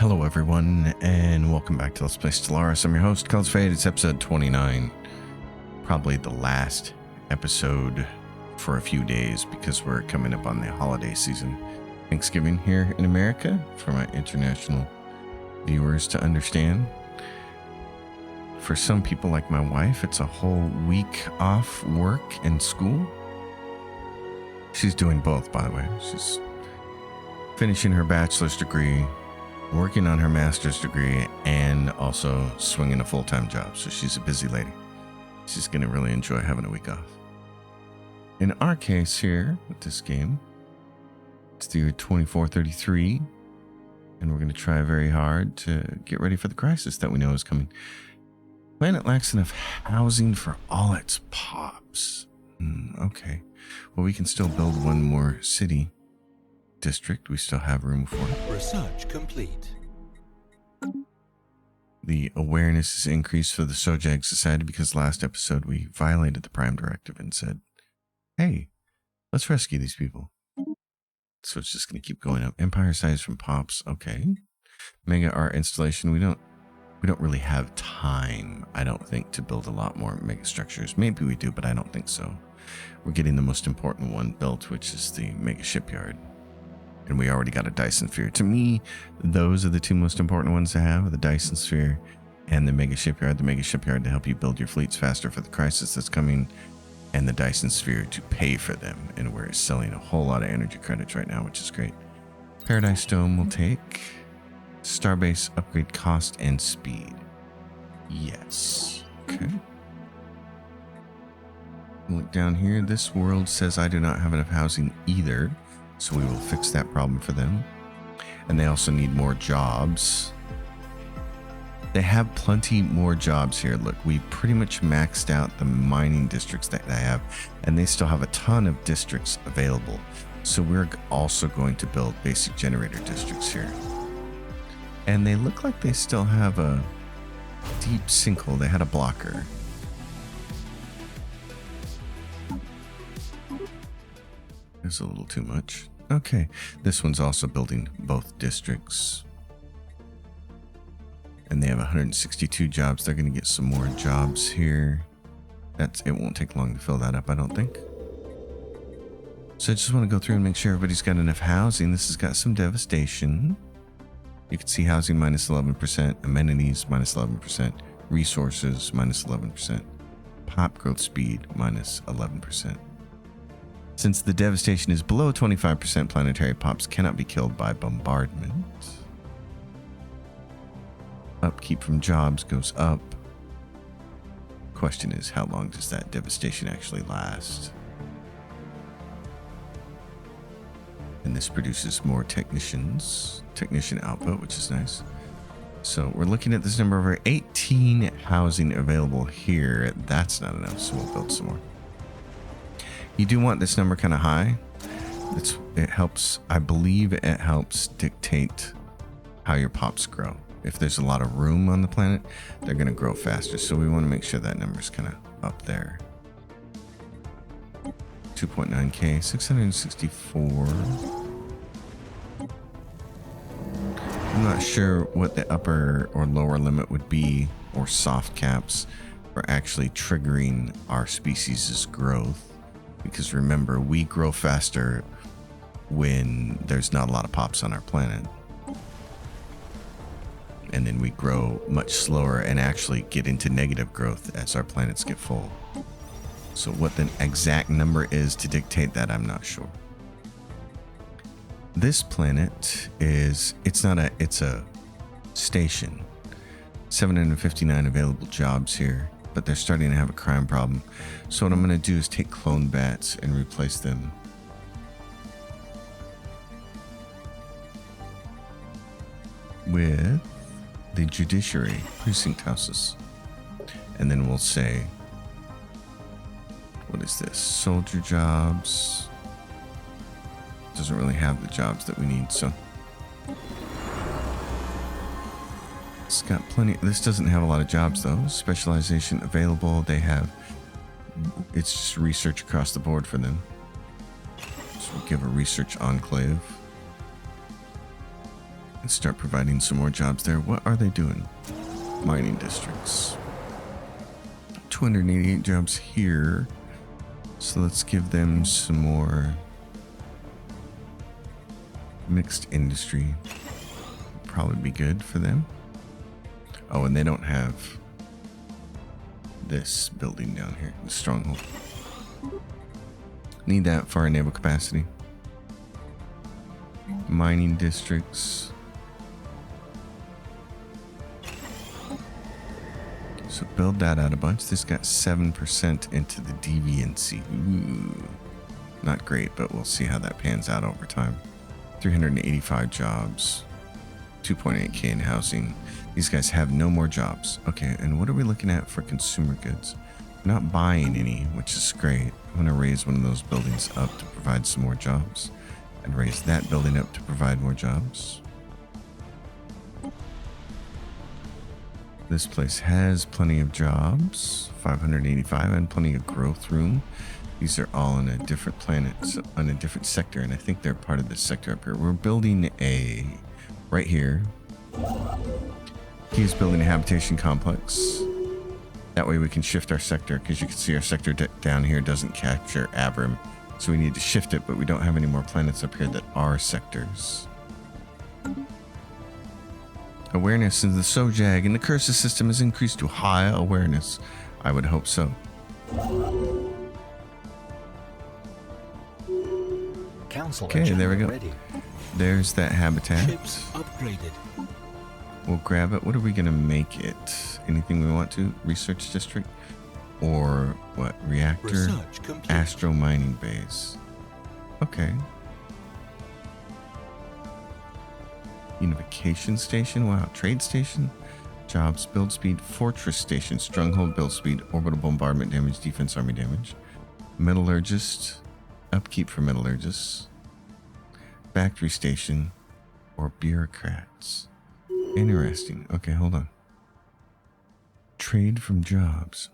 Hello everyone, and welcome back to Let's Play Stellaris. I'm your host, Call's Fade. It's episode 29. Probably the last episode for a few days because we're coming up on the holiday season. Thanksgiving here in America, for my international viewers to understand. For some people like my wife, it's a whole week off work and school. She's doing both, by the way. She's finishing her bachelor's degree, working on her master's degree, and also swinging a full-time job. So she's a busy lady. She's going to really enjoy having a week off. In our case here, with this game, it's the year 2433, and we're going to try very hard to get ready for the crisis that we know is coming. Planet lacks enough housing for all its pops. Okay. Well, we can still build one more city district. We still have room for it. Research complete. The awareness is increased for the Sojag Society because last episode we violated the Prime Directive and said, hey, let's rescue these people. So it's just going to keep going up. Empire size from pops. Okay. Mega art installation. We don't really have time, I don't think, to build a lot more mega structures. Maybe we do, but I don't think so. We're getting the most important one built, which is the mega shipyard. And we already got a Dyson Sphere. To me, those are the two most important ones to have, the Dyson Sphere and the Mega Shipyard. The Mega Shipyard to help you build your fleets faster for the crisis that's coming, and the Dyson Sphere to pay for them. And we're selling a whole lot of energy credits right now, which is great. Paradise Dome will take. Starbase upgrade cost and speed. Yes. Okay. Look down here. This world says I do not have enough housing either. So we will fix that problem for them. And they also need more jobs. They have plenty more jobs here. Look, we pretty much maxed out the mining districts that they have. And they still have a ton of districts available. So we're also going to build basic generator districts here. And they look like they still have a deep sinkhole. They had a blocker. There's a little too much. Okay, this one's also building both districts. And they have 162 jobs. They're going to get some more jobs here. It won't take long to fill that up, I don't think. So I just want to go through and make sure everybody's got enough housing. This has got some devastation. You can see housing minus 11%, amenities minus 11%, resources minus 11%, pop growth speed minus 11%. Since the devastation is below 25%, planetary pops cannot be killed by bombardment. Upkeep from jobs goes up. Question is, how long does that devastation actually last? And this produces more technician output, which is nice. So we're looking at this number over 18 housing available here. That's not enough, so we'll build some more. You do want this number kind of high. It helps, I believe it helps dictate how your pops grow. If there's a lot of room on the planet, they're going to grow faster. So we want to make sure that number's kind of up there. 2.9k, 664. I'm not sure what the upper or lower limit would be, or soft caps, for actually triggering our species' growth. Because remember, we grow faster when there's not a lot of pops on our planet. And then we grow much slower and actually get into negative growth as our planets get full. So what the exact number is to dictate that, I'm not sure. This planet it's a station. 759 available jobs here. But they're starting to have a crime problem. So what I'm going to do is take clone bats and replace them with the judiciary precinct houses. And then we'll say, what is this? Soldier jobs. Doesn't really have the jobs that we need, so it's got plenty. This doesn't have a lot of jobs though. Specialization available. They have, it's just research across the board for them. So we'll give a research enclave. and start providing some more jobs there. What are they doing? Mining districts. 288 jobs here. So let's give them some more mixed industry. Probably be good for them. Oh, and they don't have this building down here, the stronghold. Need that for our naval capacity. Mining districts. So build that out a bunch. This got 7% into the deviancy. Ooh, not great, but we'll see how that pans out over time. 385 jobs. 2.8k in housing. These guys have no more jobs. Okay, and what are we looking at for consumer goods? Not buying any, which is great. I'm going to raise one of those buildings up to provide some more jobs. And raise that building up to provide more jobs. This place has plenty of jobs, 585, and plenty of growth room. These are all on a different planet, so on a different sector, and I think they're part of this sector up here. We're building right here. He's building a habitation complex. That way we can shift our sector, because you can see our sector down here doesn't capture Abram. So we need to shift it, but we don't have any more planets up here that are sectors. Awareness in the Sojag and the Cursus system has increased to high awareness. I would hope so. Okay, there we go. Ready. There's that habitat. Ships upgraded. We'll grab it. What are we going to make it? Anything we want to? Research district? Or what? Reactor? Astro mining base. Okay. Unification station. Wow. Trade station. Jobs. Build speed. Fortress station. Stronghold build speed. Orbital bombardment damage. Defense army damage. Metallurgist. Upkeep for metallurgists. Factory station. Or bureaucrats. Interesting. Okay, hold on. Trade from jobs.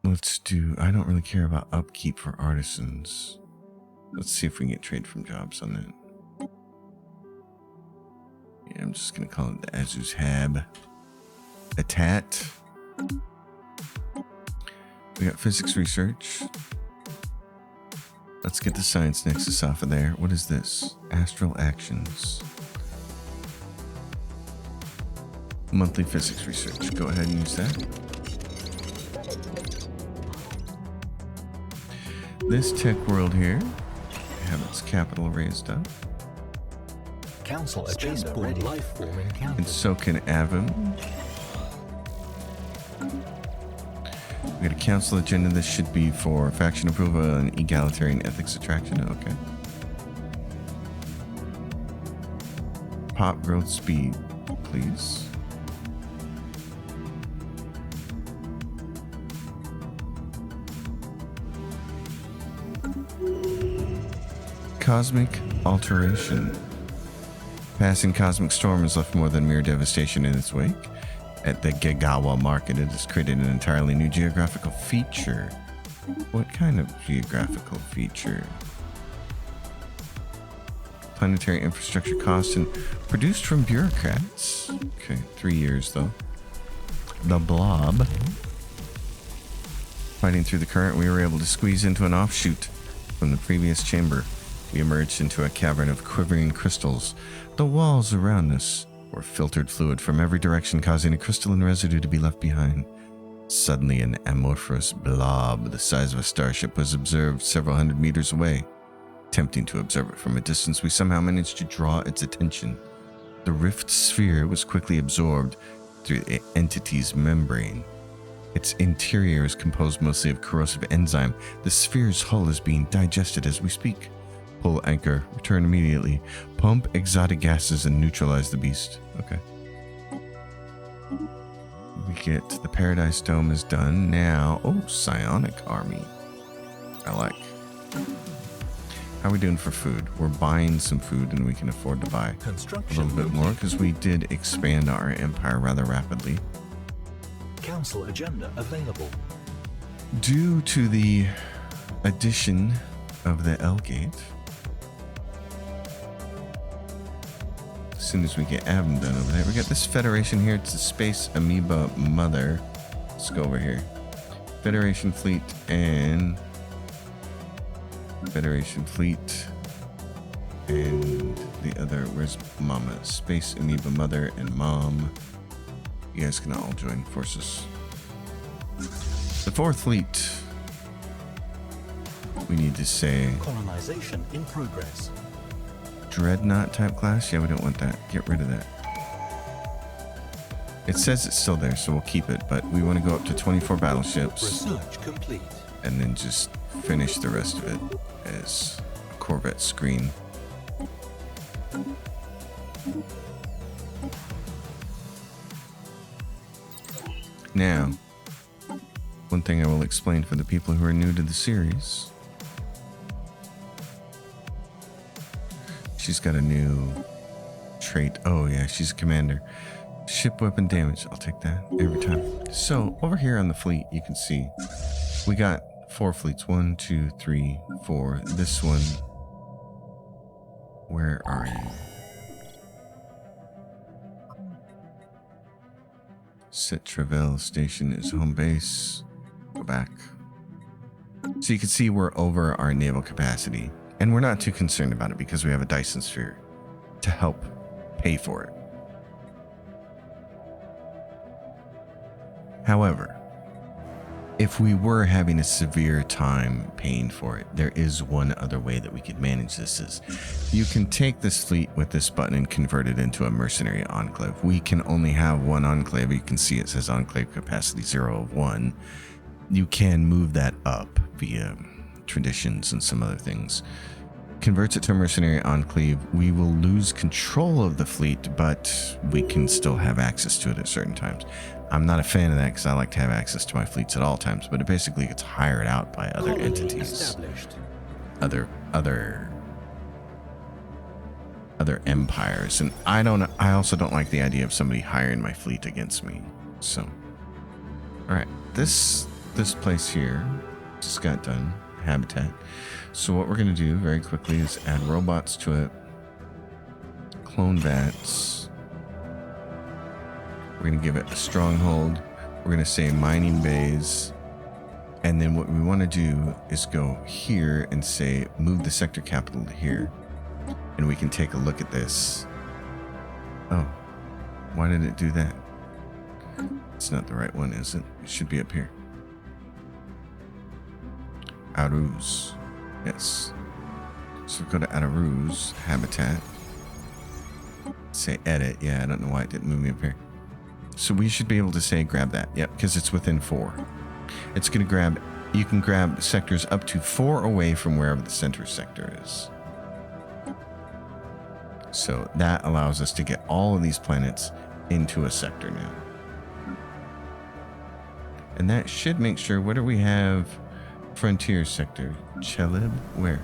Let's do... I don't really care about upkeep for artisans. Let's see if we can get trade from jobs on that. Yeah, I'm just going to call it the Azus Hab. Atat. We got physics research. Let's get the science nexus off of there. What is this? Astral actions. Monthly physics research. Go ahead and use that. This tech world here, have its capital raised up. Council spaceborne life form encountered. And so can Avum. We got a council agenda. This should be for faction approval and egalitarian ethics attraction. Okay. Pop growth speed, please. Cosmic alteration. Passing cosmic storm has left more than mere devastation in its wake. At the Gagawa market, it has created an entirely new geographical feature. What kind of geographical feature? Planetary infrastructure cost and produced from bureaucrats. Okay, 3 years though. The blob. Fighting through the current, we were able to squeeze into an offshoot from the previous chamber. We emerged into a cavern of quivering crystals. The walls around us were filtered fluid from every direction, causing a crystalline residue to be left behind. Suddenly, an amorphous blob the size of a starship was observed several hundred meters away. Attempting to observe it from a distance, we somehow managed to draw its attention. The rift sphere was quickly absorbed through the entity's membrane. Its interior is composed mostly of corrosive enzyme. The sphere's hull is being digested as we speak. Pull anchor. Return immediately. Pump exotic gases and neutralize the beast. Okay. We get the Paradise Dome is done. Now, oh, Psionic Army. I like. How are we doing for food? We're buying some food and we can afford to buy a little bit more because we did expand our empire rather rapidly. Council agenda available. Due to the addition of the L Gate, soon as we get Adam done over there. We got this Federation here. It's a Space Amoeba Mother. Let's go over here. Federation Fleet and Federation Fleet and the other. Where's Mama? Space Amoeba Mother and Mom. You guys can all join forces. The 4th Fleet. We need to say Colonization in progress. Dreadnought type class. Yeah, we don't want that. Get rid of that. It says it's still there, so we'll keep it, but we want to go up to 24 battleships. Research complete. And then just finish the rest of it as a Corvette screen. Now, one thing I will explain for the people who are new to the series. She's got a new trait. Oh yeah, she's a commander. Ship weapon damage. I'll take that every time. So over here on the fleet, you can see we got 4 fleets. 1, 2, 3, 4. This one. Where are you? Set Travell Station is home base. Go back. So you can see we're over our naval capacity. And we're not too concerned about it because we have a Dyson Sphere to help pay for it. However, if we were having a severe time paying for it, there is one other way that we could manage this. Is you can take this fleet with this button and convert it into a mercenary enclave. We can only have one enclave. You can see it says enclave capacity 0 of 1. You can move that up via traditions and some other things. Converts it to a mercenary enclave. We will lose control of the fleet, but we can still have access to it at certain times. I'm not a fan of that because I like to have access to my fleets at all times, but it basically gets hired out by other entities, other empires, and I also don't like the idea of somebody hiring my fleet against me. So, all right, this place here just got done. Habitat. So what we're going to do very quickly is add robots to it, clone vats. We're going to give it a stronghold. We're going to say mining bays. And then what we want to do is go here and say move the sector capital to here. And we can take a look at this. Oh, why did it do that? It's not the right one, is it? It should be up here. Aruz. Yes. So go to Aruz, habitat. Say edit. Yeah, I don't know why it didn't move me up here. So we should be able to say grab that. Yep, because it's within 4. It's going to grab, you can grab sectors up to 4 away from wherever the center sector is. So that allows us to get all of these planets into a sector now. And that should make sure, what do we have? Frontier sector. Cheleb? Where?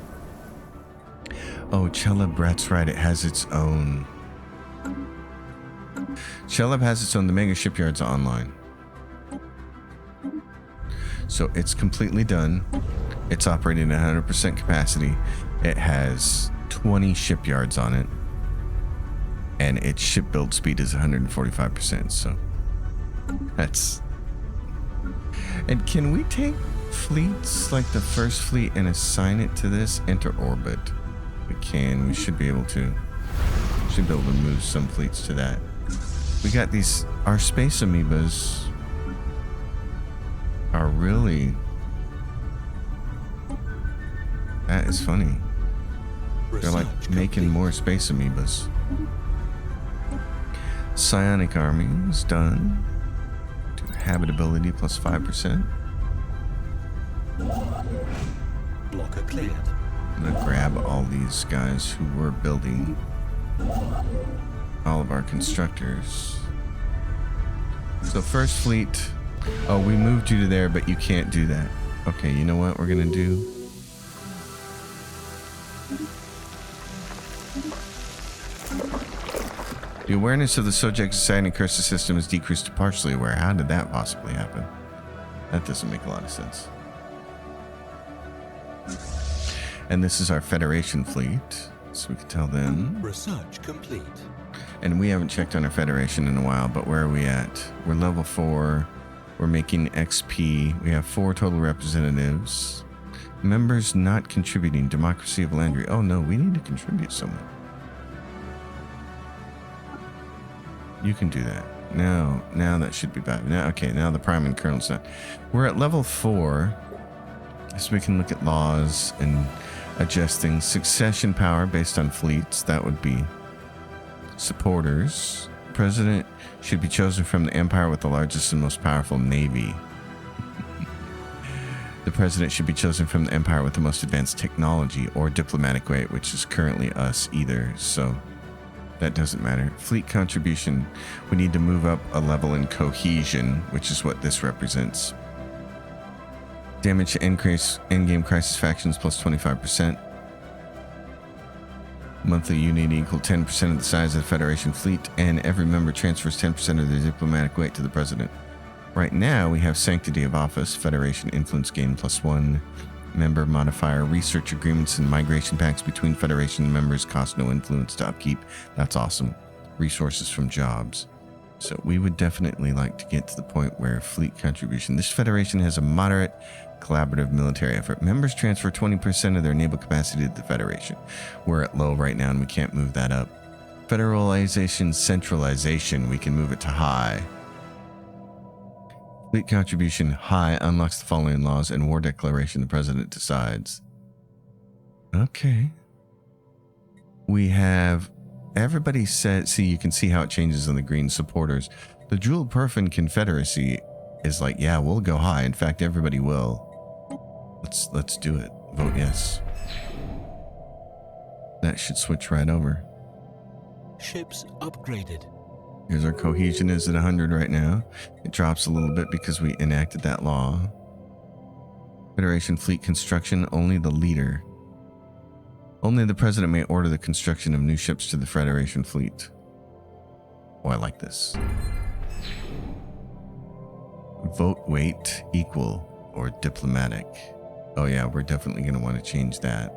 Oh, Cheleb, that's right. It has its own. Cheleb has its own. The mega shipyard's online. So it's completely done. It's operating at 100% capacity. It has 20 shipyards on it. And its ship build speed is 145%. So that's... And can we take fleets like the first fleet and assign it to this? Enter orbit. We can. We should be able to. Should be able to move some fleets to that. We got these. Our space amoebas are really. That is funny. They're like making more space amoebas. Psionic army is done. To habitability plus 5%. Blocker cleared. I'm gonna grab all these guys who were building all of our constructors. So first fleet. Oh, we moved you to there, but you can't do that. Okay, you know what we're gonna do? The awareness of the subject society and curse system is decreased to partially aware. How did that possibly happen? That doesn't make a lot of sense. And this is our Federation fleet, so we can tell them. Research complete. And we haven't checked on our Federation in a while, but where are we at? We're level 4. We're making XP. We have 4 total representatives. Members not contributing. Democracy of Landry. Oh no, we need to contribute someone. You can do that. Now that should be bad. Now, okay, now the Prime and Colonel's not. We're at level 4. So we can look at laws and adjusting succession power based on fleets. That would be supporters. President should be chosen from the empire with the largest and most powerful navy. The president should be chosen from the empire with the most advanced technology or diplomatic weight, which is currently us either, so that doesn't matter. Fleet contribution, we need to move up a level in cohesion, which is what this represents. Damage to increase in-game crisis factions plus 25%. Monthly unit equal 10% of the size of the Federation fleet, and every member transfers 10% of their diplomatic weight to the president. Right now, we have Sanctity of Office, Federation Influence Gain +1, Member Modifier, Research Agreements and Migration Pacts between Federation members cost no influence to upkeep. That's awesome. Resources from jobs. So we would definitely like to get to the point where fleet contribution. This Federation has a moderate collaborative military effort. Members transfer 20% of their naval capacity to the Federation. We're at low right now and we can't move that up. Federalization, centralization, we can move it to high. Fleet contribution high unlocks the following laws and war declaration the president decides. Okay. We have everybody said, see, you can see how it changes on the green supporters. The Jewel Perfin Confederacy is like, yeah, we'll go high. In fact, everybody will. Let's do it. Vote yes. That should switch right over. Ships upgraded. Here's our cohesion is at 100 right now. It drops a little bit because we enacted that law. Federation fleet construction, only the leader. Only the president may order the construction of new ships to the Federation fleet. Oh, I like this. Vote weight equal or diplomatic. Oh yeah, we're definitely going to want to change that.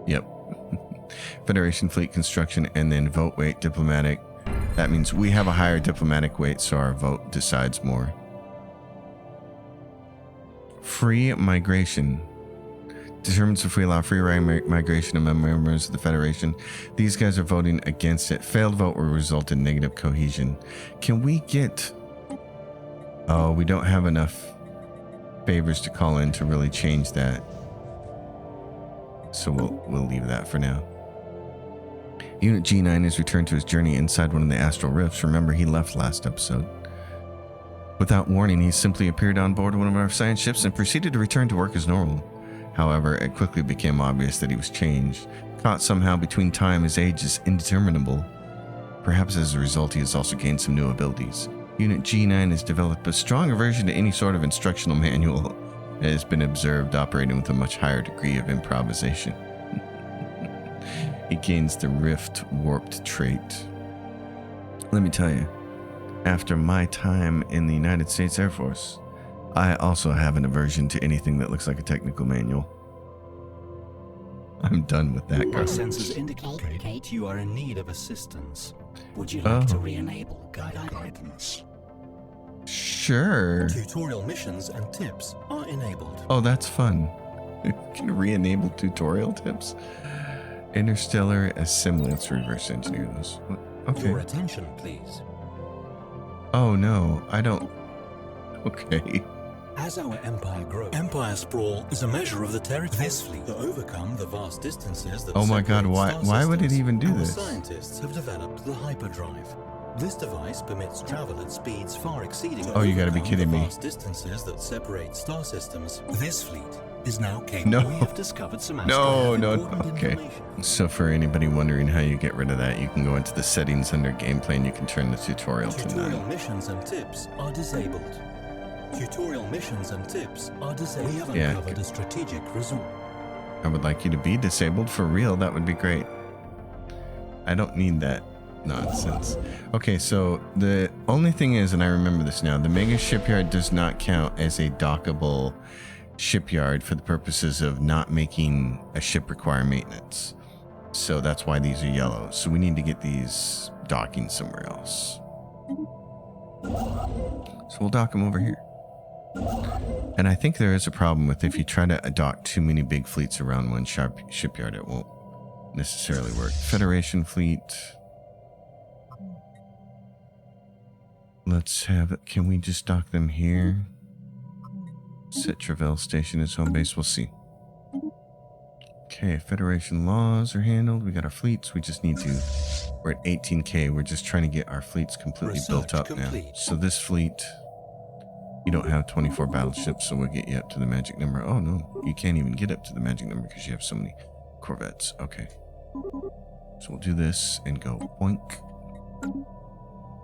Yep. Federation fleet construction and then vote weight diplomatic. That means we have a higher diplomatic weight, so our vote decides more. Free migration determines if we allow free migration of members of the Federation. These guys are voting against it. Failed vote will result in negative cohesion. Can we get... Oh, we don't have enough favors to call in to really change that. So we'll leave that for now. Unit G9 is returned to his journey inside one of the astral rifts. Remember, he left last episode. Without warning, he simply appeared on board one of our science ships and proceeded to return to work as normal. However, it quickly became obvious that he was changed. Caught somehow between time, his age is indeterminable. Perhaps as a result, he has also gained some new abilities. Unit G9 has developed a strong aversion to any sort of instructional manual. It has been observed operating with a much higher degree of improvisation. He gains the Rift Warped trait. Let me tell you, after my time in the United States Air Force, I also have an aversion to anything that looks like a technical manual. I'm done with that Our garbage. sensors indicate you are in need of assistance. Would you like to re-enable guidance? Sure. Tutorial missions and tips are enabled. Oh, that's fun. You can re-enable tutorial tips. Interstellar assemblance reverse engineer those. Okay. Your attention, please. Oh no, I don't. Okay. As our empire grows, empire sprawl is a measure of the territory. This fleet to overcome the vast distances that Oh my God, separate why star would it systems, even do our this? Scientists have developed the hyperdrive. This device permits travel at speeds far exceeding. Oh, you gotta be kidding the me. vast distances that separate star systems. This fleet is now capable. No. We have discovered some No. important Okay. information. So for anybody wondering how you get rid of that, you can go into the settings under gameplay and you can turn the tutorial to Tutorial none. missions and tips are disabled. Tutorial missions and tips are disabled. We have Yeah. uncovered a strategic resort. I would like you to be disabled for real. That would be great. I don't need that nonsense. Okay, so the only thing is, and I remember this now, the mega shipyard does not count as a dockable shipyard for the purposes of not making a ship require maintenance. So that's why these are yellow. So we need to get these docking somewhere else. So we'll dock them over here. And I think there is a problem with if you try to dock too many big fleets around one shipyard, it won't necessarily work. Federation fleet. Let's have it. Can we just dock them here? Set Travell Station as home base. We'll see. Okay, Federation laws are handled. We got our fleets. We just need to... We're at 18K. We're just trying to get our fleets completely built up now. So this fleet... You don't have 24 battleships, so we'll get you up to the magic number. Oh, no. You can't even get up to the magic number because you have so many corvettes. Okay. So we'll do this and go boink.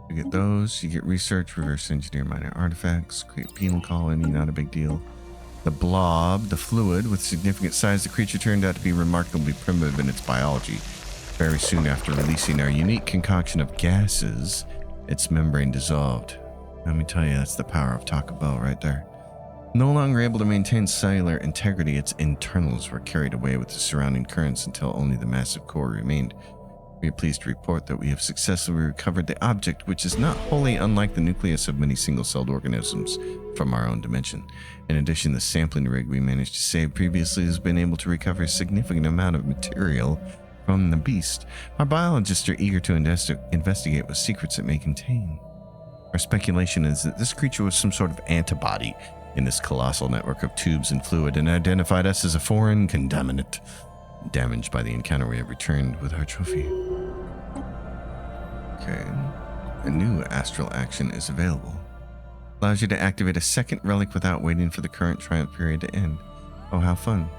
You get those. You get research, reverse engineer minor artifacts, create penal colony, not a big deal. The blob, the fluid with significant size, the creature turned out to be remarkably primitive in its biology. Very soon after releasing our unique concoction of gases, its membrane dissolved. Let me tell you, that's the power of Taco Bell right there. No longer able to maintain cellular integrity, its internals were carried away with the surrounding currents until only the massive core remained. We are pleased to report that we have successfully recovered the object, which is not wholly unlike the nucleus of many single-celled organisms from our own dimension. In addition, the sampling rig we managed to save previously has been able to recover a significant amount of material from the beast. Our biologists are eager to investigate what secrets it may contain. Our speculation is that this creature was some sort of antibody in this colossal network of tubes and fluid and identified us as a foreign contaminant. Damaged by the encounter, we have returned with our trophy. Okay. A new astral action is available. Allows you to activate a second relic without waiting for the current triumph period to end. Oh, how fun.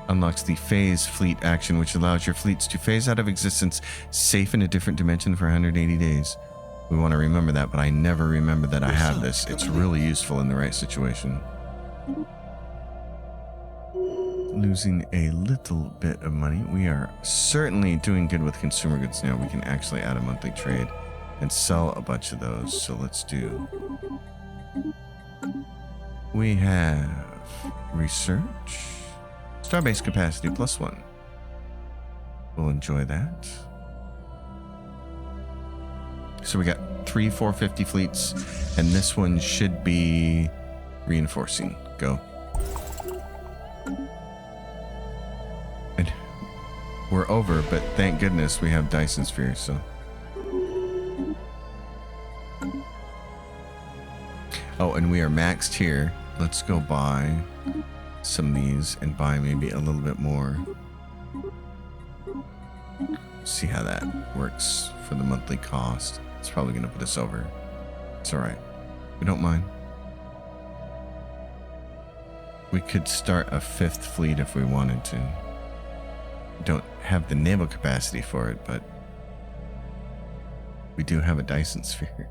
Unlocks the phase fleet action, which allows your fleets to phase out of existence safe in a different dimension for 180 days. We want to remember that, but I never remember that I have this. It's really useful in the right situation. Losing a little bit of money. We are certainly doing good with consumer goods now. We can actually add a monthly trade and sell a bunch of those. So let's do. We have research. Starbase capacity +1. We'll enjoy that. So we got 3 450 fleets, and this one should be reinforcing. Go. And we're over, but thank goodness we have Dyson Sphere, so. Oh, and we are maxed here. Let's go buy some of these and buy maybe a little bit more. See how that works for the monthly cost. It's probably going to put us over. It's all right. We don't mind. We could start a 5th fleet if we wanted to. We don't have the naval capacity for it, but we do have a Dyson Sphere.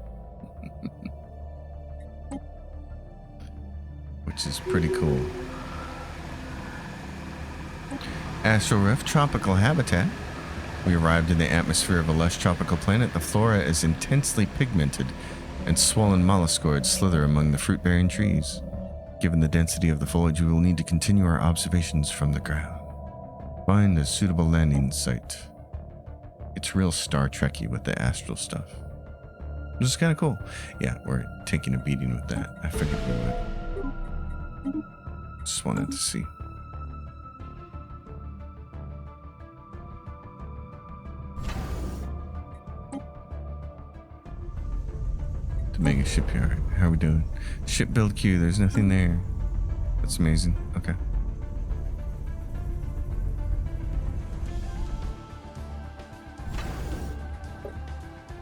Which is pretty cool. Astral Rift, tropical habitat. We arrived in the atmosphere of a lush tropical planet. The flora is intensely pigmented, and swollen molluscoids slither among the fruit-bearing trees. Given the density of the foliage, we will need to continue our observations from the ground. Find a suitable landing site. It's real Star Trek-y with the astral stuff. This is kind of cool. Yeah, we're taking a beating with that. I figured we would. Just wanted to see. The mega shipyard. How are we doing? Ship build queue. There's nothing there. That's amazing. Okay.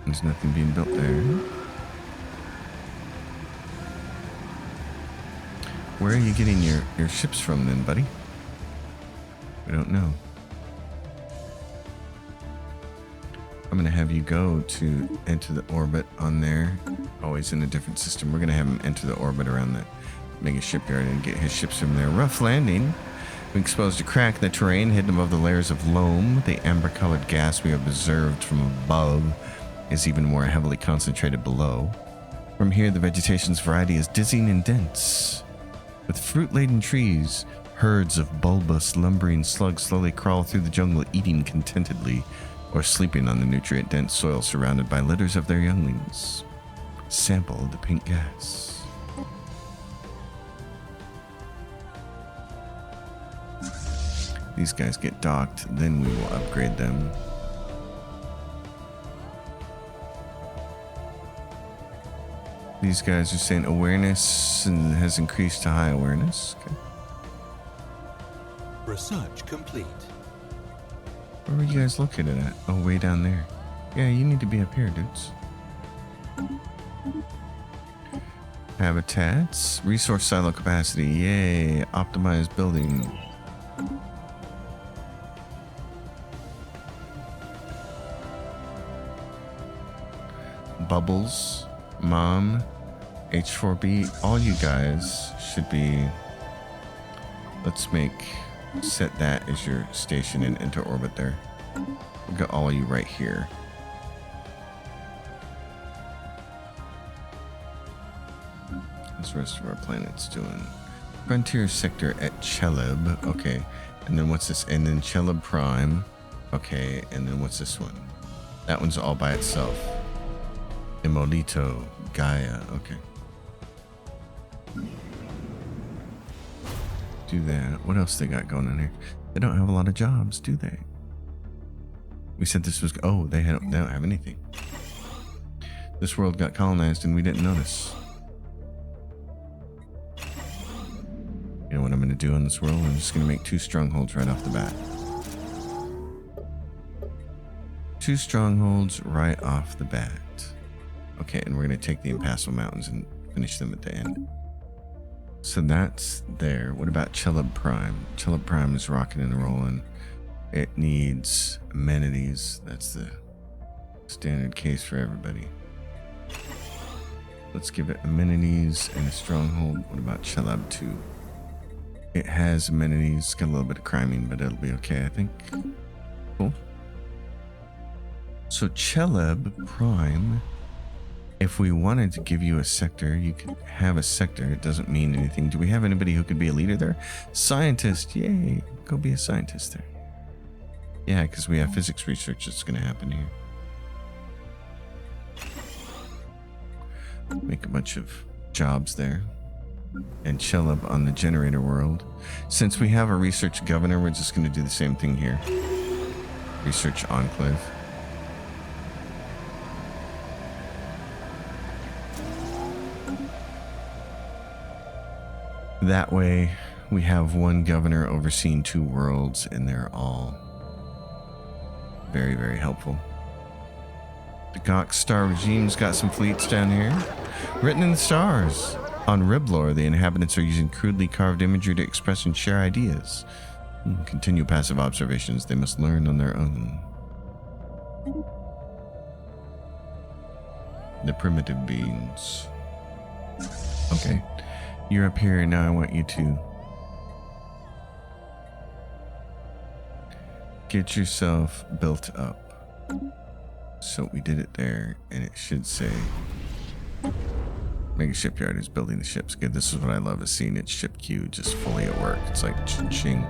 There's nothing being built there. Where are you getting your ships from then, buddy? We don't know. I'm going to have you go to enter the orbit on there. Always in a different system. We're going to have him enter the orbit around the mega shipyard and get his ships from there. Rough landing. We exposed a crack in the terrain hidden above the layers of loam. The amber-colored gas we observed from above is even more heavily concentrated below. From here, the vegetation's variety is dizzying and dense. With fruit-laden trees Herds of bulbous, lumbering slugs slowly crawl through the jungle, eating contentedly or sleeping on the nutrient-dense soil surrounded by litters of their younglings. Sample the pink gas. These guys get docked, then we will upgrade them. These guys are saying awareness has increased to high awareness. Okay. Research complete. Where were you guys located at? Oh, way down there. Yeah, you need to be up here, dudes. Habitats. Resource silo capacity. Yay. Optimized building. Bubbles. Mom. H4B. All you guys should be... Let's set that as your station and enter orbit there. We'll get all of you right here. How's the rest of our planets doing? Frontier sector at Cheleb. Okay. And then what's this? And then Cheleb Prime. Okay. And then what's this one? That one's all by itself. Imolito. Gaia. Okay. Do that. What else they got going on here? They don't have a lot of jobs, do they? We said this was... Oh, they don't have anything. This world got colonized and we didn't notice. You know what I'm going to do in this world? I'm just going to make 2 strongholds right off the bat. 2 strongholds right off the bat. Okay, and we're going to take the Impassable Mountains and finish them at the end. So that's there. What about Cheleb Prime? Cheleb Prime is rocking and rolling. It needs amenities. That's the standard case for everybody. Let's give it amenities and a stronghold. What about Cheleb 2? It has amenities. It's got a little bit of criming, but it'll be okay, I think. Cool. So Cheleb Prime... If we wanted to give you a sector, you could have a sector. It doesn't mean anything. Do we have anybody who could be a leader there? Scientist, yay. Go be a scientist there. Yeah, because we have physics research that's going to happen here. Make a bunch of jobs there. And Cheleb on the generator world. Since we have a research governor, we're just going to do the same thing here. Research enclave. That way, we have one governor overseeing 2 worlds, and they're all very, very helpful. The Gox Star Regime's got some fleets down here. Written in the stars. On Riblor, the inhabitants are using crudely carved imagery to express and share ideas. Continue passive observations. They must learn on their own. The primitive beings. Okay. You're up here, and now I want you to get yourself built up. So we did it there, and it should say Mega Shipyard is building the ships. Good, this is what I love, is seeing its ship queue just fully at work. It's like ching.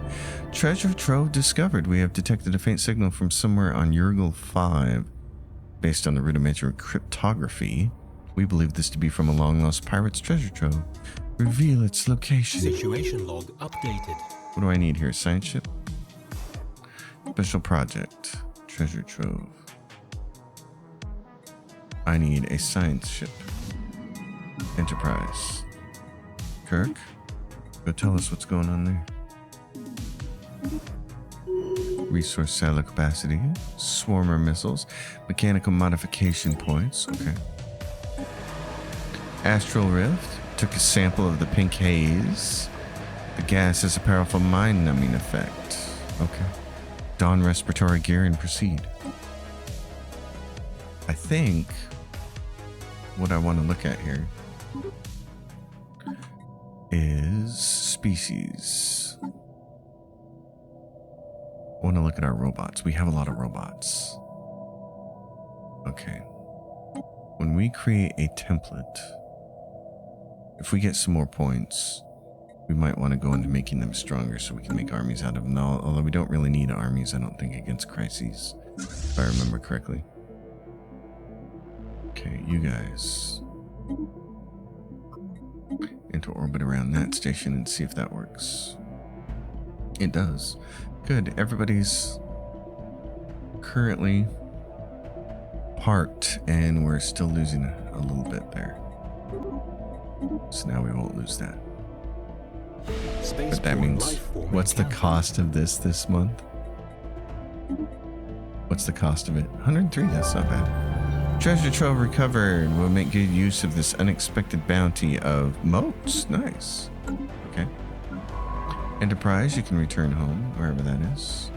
Treasure trove discovered. We have detected a faint signal from somewhere on Urgal 5. Based on the rudimentary cryptography, we believe this to be from a long-lost pirate's treasure trove. Reveal its location. Situation log updated. What do I need here? Science ship? Special project. Treasure trove. I need a science ship. Enterprise. Kirk, go tell us what's going on there. Resource silo capacity. Swarmer missiles. Mechanical modification points. Okay. Astral Rift. Took a sample of the pink haze. The gas has a powerful mind-numbing effect. Okay. Don respiratory gear and proceed. I think what I want to look at here is species. I want to look at our robots. We have a lot of robots. Okay. When we create a template, if we get some more points, we might want to go into making them stronger so we can make armies out of them. Although we don't really need armies, I don't think, against crises, if I remember correctly. Okay, you guys into orbit around that station and see if that works. It does. Good. Everybody's currently parked, and we're still losing a little bit there. So now we won't lose that. But that means, what's the cost of this month? What's the cost of it? 103, that's not bad. Treasure trove recovered. We'll make good use of this unexpected bounty of moats. Nice. Okay. Enterprise, you can return home, wherever that is.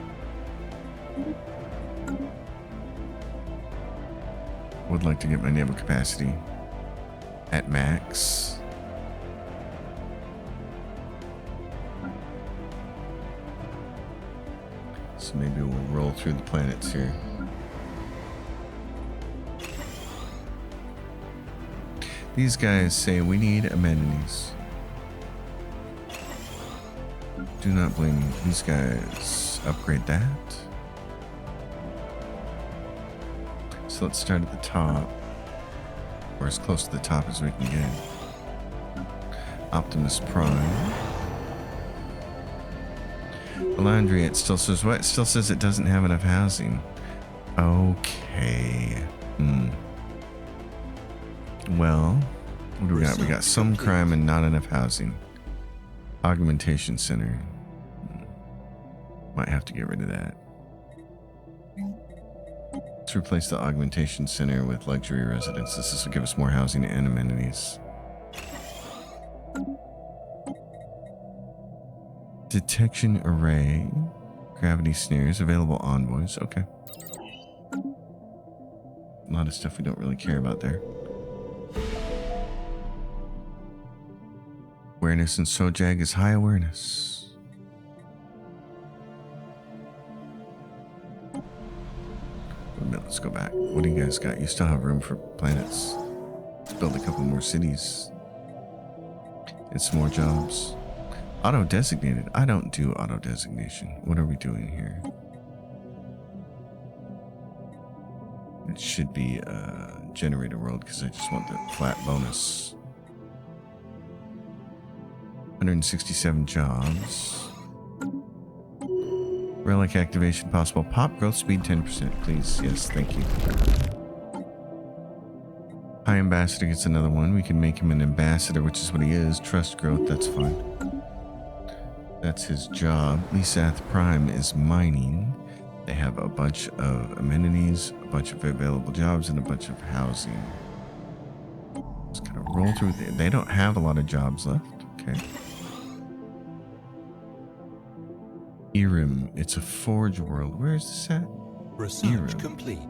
Would like to get my naval capacity at max. So maybe we'll roll through the planets here. These guys say we need amenities. Do not blame me. These guys upgrade that. So let's start at the top, or as close to the top as we can get. Optimus Prime. Laundry, it still says what? It still says it doesn't have enough housing. Okay. Well, what do we got? We got some crime and not enough housing. Augmentation Center. Might have to get rid of that. Let's replace the Augmentation Center with luxury residences. This will give us more housing and amenities. Detection array. Gravity snares. Available envoys. Okay. A lot of stuff we don't really care about there. Awareness in Sojag is high awareness. Wait a minute, let's go back. What do you guys got? You still have room for planets. Let's build a couple more cities. And some more jobs. Auto-designated. I don't do auto-designation. What are we doing here? It should be generator world because I just want the flat bonus. 167 jobs. Relic activation possible. Pop growth speed 10%, please. Yes, thank you. High ambassador gets another one. We can make him an ambassador, which is what he is. Trust growth, that's fine. That's his job. Lisath Prime is mining. They have a bunch of amenities, a bunch of available jobs, and a bunch of housing. Just kind of roll through. They don't have a lot of jobs left. Okay. Erim. It's a forge world. Where is this at? Research Erim. complete.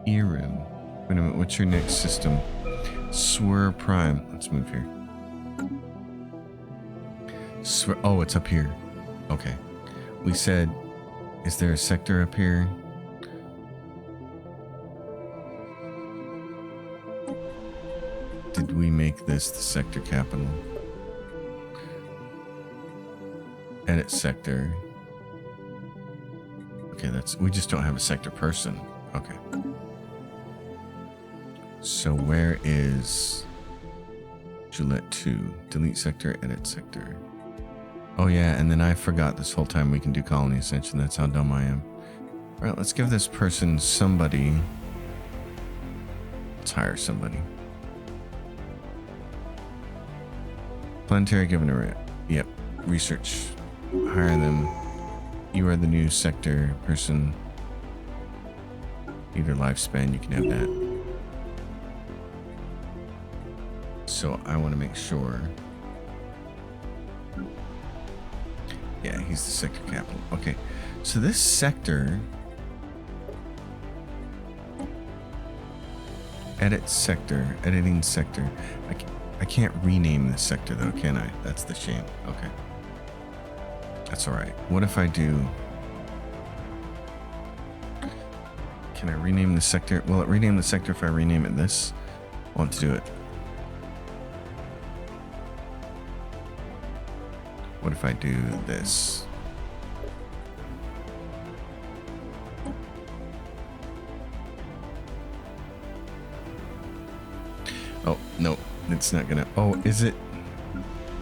Erim. Wait a minute. What's your next system? Swir Prime. Let's move here. Oh, it's up here. Okay. We said, is there a sector up here? Did we make this the sector capital? Edit sector. Okay, we just don't have a sector person. Okay. So where is Gillette 2? Delete sector, edit sector. Oh yeah, and then I forgot this whole time we can do colony ascension. That's how dumb I am. All right, let's give this person somebody. Let's hire somebody. Planetary governor. Yep. Research. Hire them. You are the new sector person. Either lifespan, you can have that. So I want to make sure. Yeah, he's the sector capital. Okay. So this sector. Edit sector. Editing sector. I can't rename this sector though, can I? That's the shame. Okay. That's alright. What if I do Can I rename the sector? Will it rename the sector if I rename it this? I want to do it. What if I do this? Oh, no, it's not gonna. Oh, is it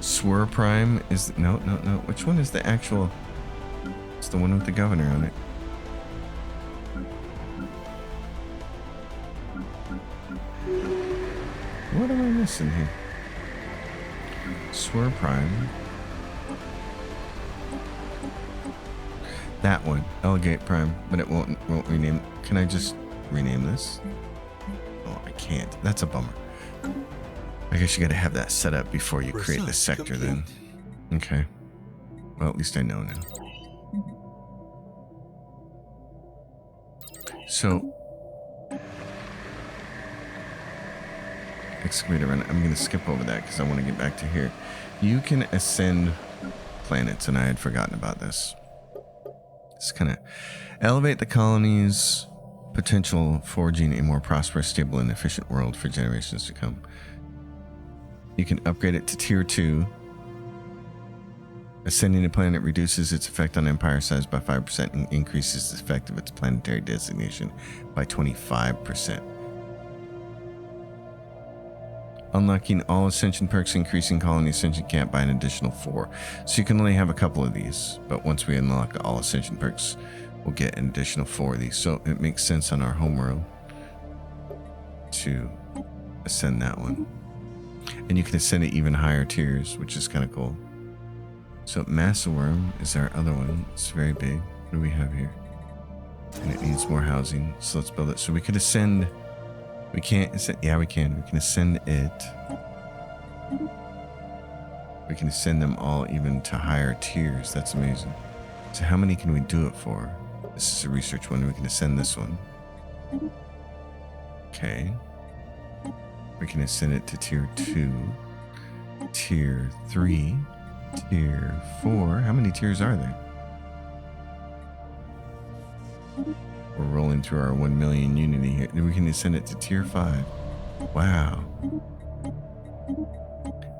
Swir Prime? Is it, no. Which one is the actual? It's the one with the governor on it. What am I missing here? Swir Prime. That one, Elgate Prime, but it won't rename. Can I just rename this? Oh, I can't. That's a bummer. I guess you got to have that set up before you create the sector then. Okay. Well, at least I know now. So, excavator run. I'm going to skip over that because I want to get back to here. You can ascend planets, and I had forgotten about this. Just kind of elevate the colony's potential, forging a more prosperous, stable, and efficient world for generations to come. You can upgrade it to tier 2. Ascending a planet reduces its effect on empire size by 5% and increases the effect of its planetary designation by 25%. Unlocking all ascension perks, increasing colony ascension cap by an additional 4. So you can only have a couple of these, but once we unlock all ascension perks, we'll get an additional 4 of these. So it makes sense on our homeworld to ascend that one. And you can ascend it even higher tiers, which is kind of cool. So Massa Worm is our other one. It's very big. What do we have here? And it needs more housing. So let's build it. So we could ascend. We can't ascend. Yeah, we can. We can ascend it. We can ascend them all even to higher tiers. That's amazing. So how many can we do it for? This is a research one. We can ascend this one. Okay. We can ascend it to tier 2, tier 3, tier 4. How many tiers are there? We're rolling through our 1 million unity here. We can ascend it to tier 5. Wow.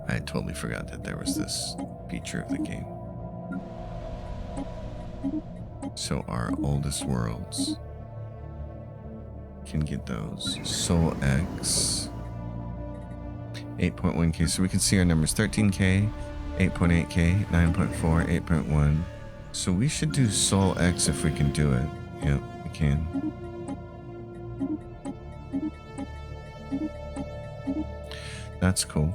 I totally forgot that there was this feature of the game. So our oldest worlds can get those. Sol X. 8.1k. So we can see our numbers. 13k, 8.8k, 9.4, 8.1. So we should do Sol X if we can do it. Yep, we can. That's cool.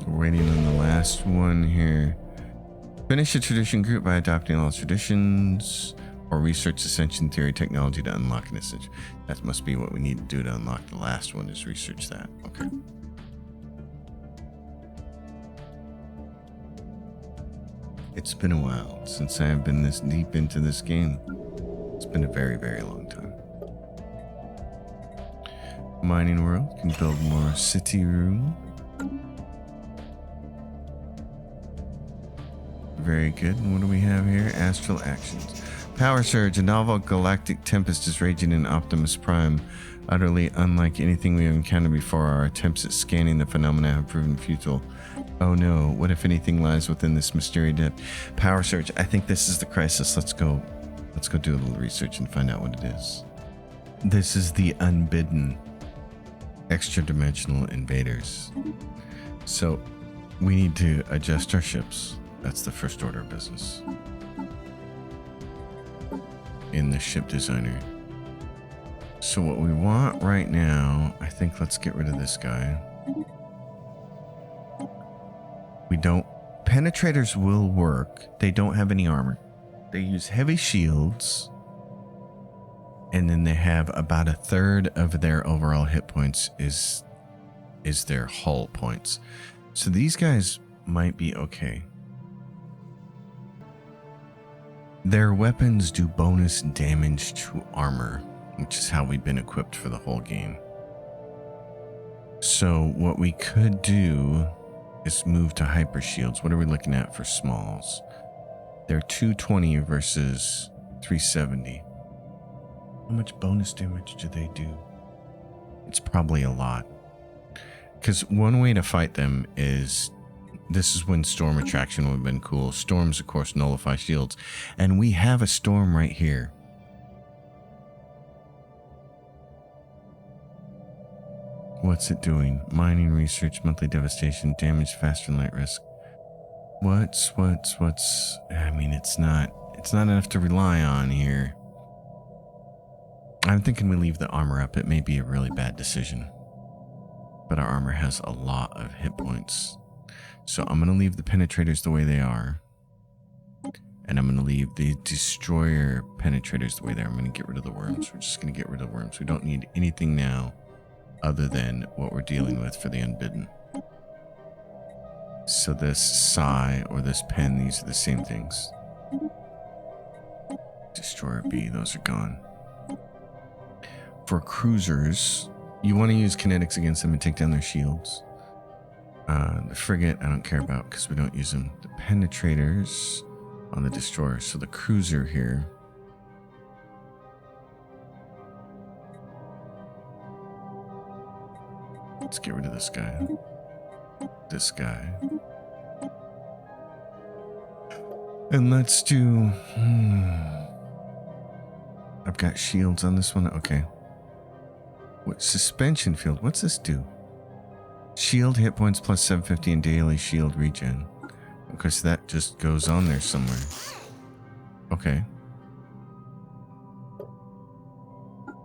We're waiting on the last one here. Finish a tradition group by adopting all traditions, or research ascension theory technology to unlock an ascension. That must be what we need to do to unlock the last one, is research that. Okay. It's been a while since I have been this deep into this game. It's been a very, very long time. Mining world can build more city room. Very good. And what do we have here? Astral actions. Power surge. A novel galactic tempest is raging in Optimus Prime. Utterly unlike anything we have encountered before, our attempts at scanning the phenomena have proven futile. Oh no, what if anything lies within this mysterious depth? Power surge. I think this is the crisis. Let's go do a little research and find out what it is. This is the unbidden extra-dimensional invaders. So we need to adjust our ships. That's the first order of business. In the ship designer. So what we want right now, I think let's get rid of this guy. Penetrators will work. They don't have any armor. They use heavy shields. And then they have about 1/3 of their overall hit points is their hull points. So these guys might be okay. Their weapons do bonus damage to armor, which is how we've been equipped for the whole game. So what we could do is move to hyper shields. What are we looking at for smalls? They're 220 versus 370. How much bonus damage do they do? It's probably a lot. Because one way to fight them is, this is when storm attraction would have been cool. Storms, of course, nullify shields. And we have a storm right here. What's it doing? Mining research, monthly devastation, damage, faster and light risk. What's, I mean, it's not enough to rely on here. I'm thinking we leave the armor up. It may be a really bad decision. But our armor has a lot of hit points. So I'm going to leave the penetrators the way they are. And I'm going to leave the destroyer penetrators the way they are. I'm going to get rid of the worms. We're just going to get rid of the worms. We don't need anything now other than what we're dealing with for the unbidden. So this Psi or this pen, these are the same things. Destroyer B, those are gone. For cruisers, you want to use kinetics against them and take down their shields. The frigate, I don't care about because we don't use them. The penetrators on the destroyer. So the cruiser here. Let's get rid of this guy. This guy. And let's do... I've got shields on this one. Okay. What suspension field? What's this do? Shield hit points plus 750 and daily shield regen. Because that just goes on there somewhere. Okay.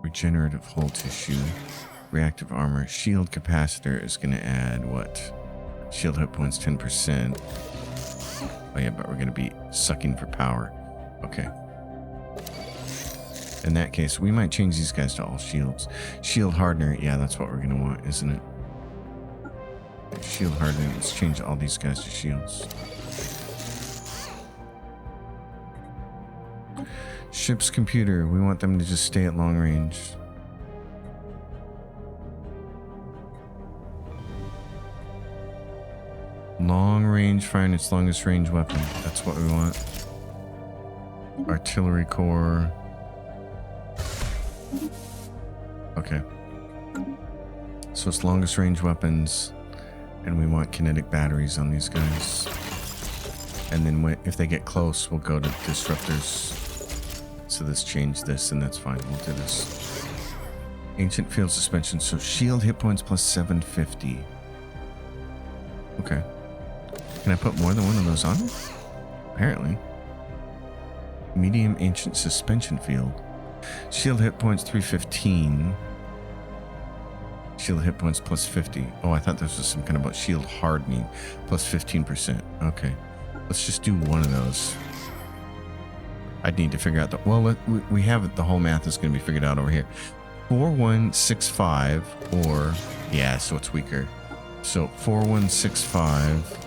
Regenerative hull tissue. Reactive armor. Shield capacitor is going to add what? Shield hit points 10%. Oh yeah, but we're going to be sucking for power. Okay. In that case, we might change these guys to all shields. Shield hardener. Yeah, that's what we're going to want, isn't it? Shield hardener. Let's change all these guys to shields. Ship's computer. We want them to just stay at long range. Long range firing its longest range weapon. That's what we want. Artillery core. Okay. So it's longest range weapons. And we want kinetic batteries on these guys. And then if they get close, we'll go to disruptors. So let's change this and that's fine. We'll do this. Ancient field suspension. So shield hit points plus 750. Okay. Can I put more than one of those on? Apparently. Medium ancient suspension field. Shield hit points 315. Shield hit points plus 50. Oh, I thought this was some kind of about shield hardening. Plus 15%. Okay. Let's just do one of those. I'd need to figure out the... Well, we have it. The whole math is going to be figured out over here. 4165 or... Yeah, so it's weaker. So 4165...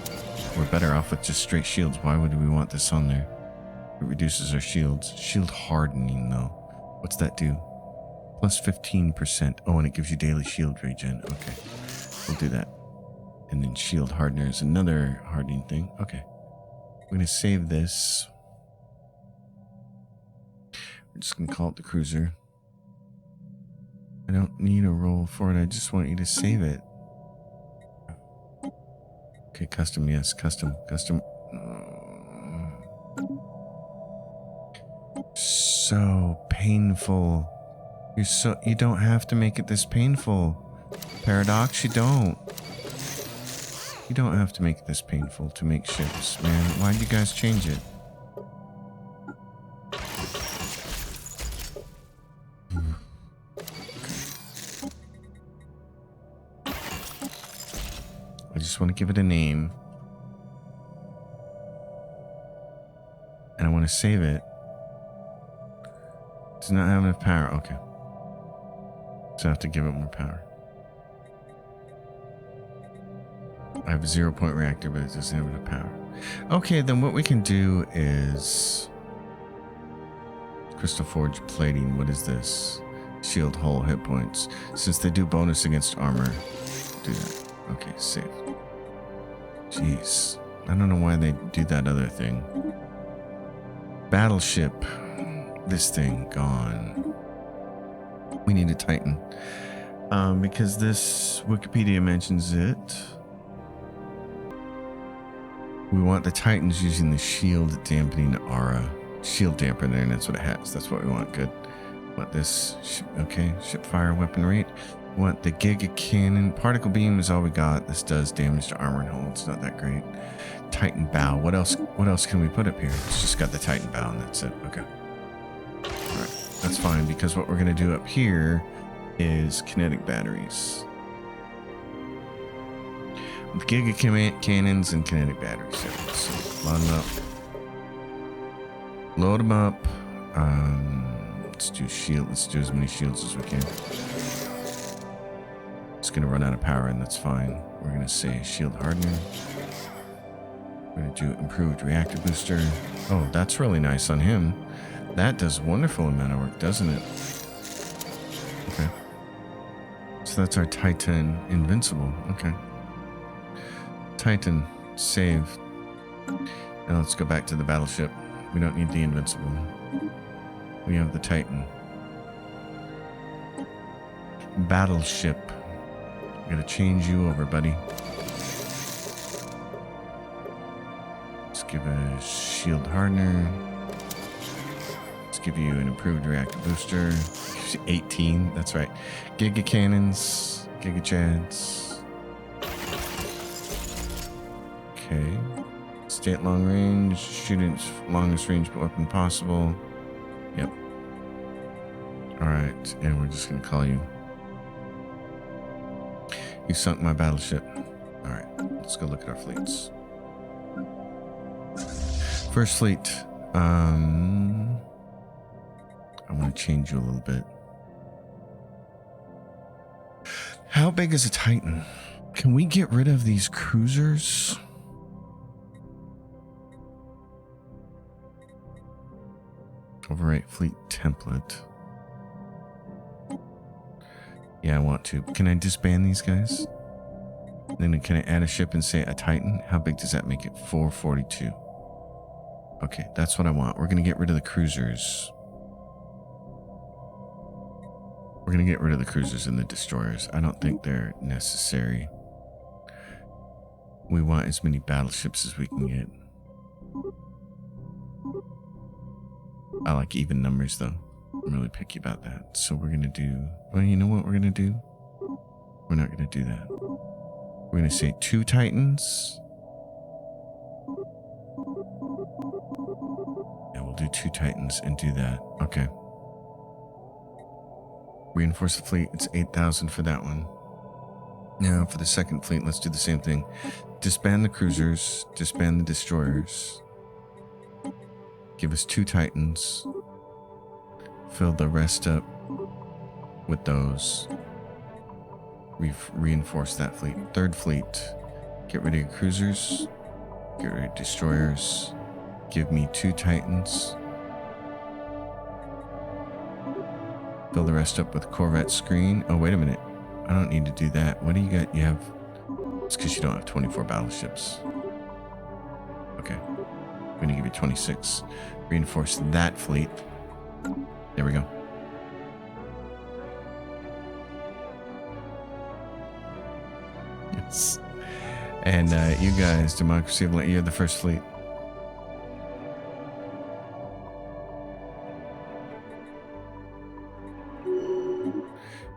We're better off with just straight shields. Why would we want this on there? It reduces our shields. Shield hardening, though. What's that do? Plus 15%. Oh, and it gives you daily shield regen. Okay. We'll do that. And then shield hardener is another hardening thing. Okay. We're going to save this. We're just going to call it the cruiser. I don't need a roll for it. I just want you to save it. Okay, custom, yes, custom. So painful. You don't have to make it this painful. Paradox, you don't. You don't have to make it this painful to make ships, man. Why'd you guys change it? I just want to give it a name. And I want to save it. Does not have enough power. Okay. So I have to give it more power. I have a 0-point reactor, but it doesn't have enough power. Okay, then what we can do is... Crystal Forge plating. What is this? Shield hull hit points. Since they do bonus against armor, do that. Okay, save. Jeez. I don't know why they do that other thing. Battleship. This thing gone. We need a Titan. Because this Wikipedia mentions it. We want the Titans using the shield dampening aura. Shield dampener, and that's what it has. That's what we want. Good. What this? Okay. Ship fire weapon rate. What the Giga Cannon? Particle beam is all we got. This does damage to armor and hull. It's not that great. Titan bow. What else? What else can we put up here? It's just got the Titan bow, and that's it. Okay. All right. That's fine, because what we're gonna do up here is kinetic batteries. With Giga cannons and kinetic batteries. So load them up. Load them up. Let's do shield. Let's do as many shields as we can. It's gonna run out of power, and that's fine. We're gonna say shield hardener. We're gonna do improved reactor booster. Oh, that's really nice on him. That does a wonderful amount of work, doesn't it? Okay. So that's our Titan Invincible. Okay. Titan, save. Now let's go back to the battleship. We don't need the Invincible. We have the Titan. Battleship. I'm gonna change you over, buddy. Let's give a shield hardener. Let's give you an improved reactor booster. 18, that's right. Giga cannons, Giga Chads. Okay. Stay at long range, shoot its longest range weapon possible. Yep. Alright, and we're just gonna call you. You sunk my battleship. Alright, let's go look at our fleets. First fleet. I want to change you a little bit. How big is a Titan? Can we get rid of these cruisers? Overwrite fleet template. Yeah, I want to. Can I disband these guys? Then can I add a ship and say a Titan? How big does that make it? 442. Okay, that's what I want. We're going to get rid of the cruisers. We're going to get rid of the cruisers and the destroyers. I don't think they're necessary. We want as many battleships as we can get. I like even numbers, though. I'm really picky about that. So we're going to do... Well, you know what we're going to do? We're not going to do that. We're going to say 2 Titans. Yeah, we'll do 2 Titans and do that. Okay. Reinforce the fleet. It's 8,000 for that one. Now, for the second fleet, let's do the same thing. Disband the cruisers. Disband the destroyers. Give us 2 Titans. Fill the rest up with those. We've reinforced that fleet. Third fleet. Get rid of your cruisers. Get rid of destroyers. Give me 2 Titans. Fill the rest up with Corvette screen. Oh, wait a minute. I don't need to do that. What do you got? You have... It's because you don't have 24 battleships. Okay. I'm going to give you 26. Reinforce that fleet. There we go. Yes. And you guys, Democracy of Land, you're the first fleet.